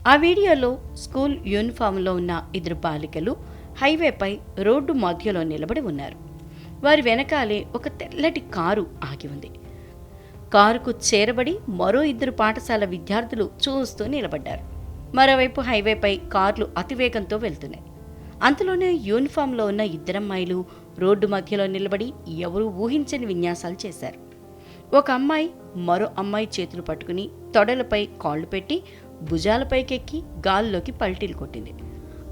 ఆ వీడియోలో స్కూల్ యూనిఫామ్లో ఉన్న ఇద్దరు బాలికలు హైవేపై రోడ్డు మధ్యలో నిలబడి ఉన్నారు. వారి వెనకాలే ఒక తెల్లటి కారు ఆగి ఉంది. కారుకు చేరబడి మరో ఇద్దరు పాఠశాల విద్యార్థులు చూస్తూ నిలబడ్డారు. మరోవైపు హైవేపై కార్లు అతివేగంతో వెళ్తున్నాయి. అంతలోనే యూనిఫామ్లో ఉన్న ఇద్దరమ్మాయిలు రోడ్డు మధ్యలో నిలబడి ఎవరూ ఊహించని విన్యాసాలు చేశారు. ఒక అమ్మాయి మరో అమ్మాయి చేతులు పట్టుకుని తొడలపై కాళ్లు పెట్టి భుజాలపైకెక్కి గాల్లోకి పల్టీలు కొట్టింది.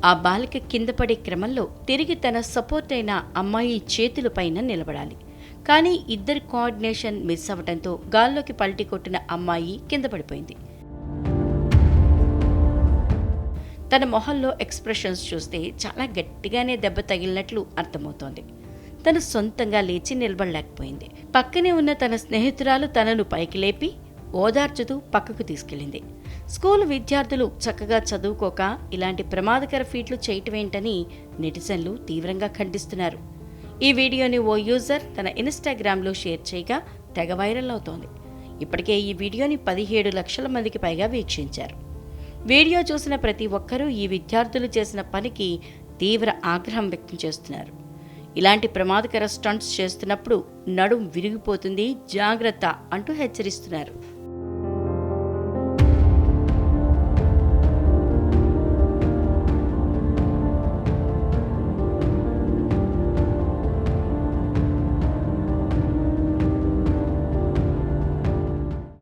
ఆ బాలిక కింద పడే క్రమంలో తిరిగి తన సపోర్ట్ అయిన అమ్మాయి చేతులపైన నిలబడాలి. కానీ ఇద్దరి కోఆర్డినేషన్ మిస్ అవ్వడంతో గాల్లోకి పల్టీ కొట్టిన అమ్మాయి కింద పడిపోయింది. తన మొహంలో ఎక్స్ప్రెషన్స్ చూస్తే చాలా గట్టిగానే దెబ్బ తగిలినట్లు అర్థమవుతోంది. తను సొంతంగా లేచి నిలబడలేకపోయింది. పక్కనే ఉన్న తన స్నేహితురాలు తనను పైకి లేపి ఓదార్చుతూ పక్కకు తీసుకెళ్లింది. స్కూలు విద్యార్థులు చక్కగా చదువుకోక ఇలాంటి ప్రమాదకర ఫీట్లు చేయటమేంటని నెటిజన్లు తీవ్రంగా ఖండిస్తున్నారు. ఈ వీడియోని ఓ యూజర్ తన ఇన్స్టాగ్రామ్లో షేర్ చేయగా తెగ వైరల్ అవుతోంది. ఇప్పటికే ఈ వీడియోని 17 లక్షల మందికి పైగా వీక్షించారు. వీడియో చూసిన ప్రతి ఒక్కరూ ఈ విద్యార్థులు చేసిన పనికి తీవ్ర ఆగ్రహం వ్యక్తం చేస్తున్నారు. ఇలాంటి ప్రమాదకర స్టంట్స్ చేస్తున్నప్పుడు నడుం విరిగిపోతుంది, జాగ్రత్త అంటూ హెచ్చరిస్తున్నారు.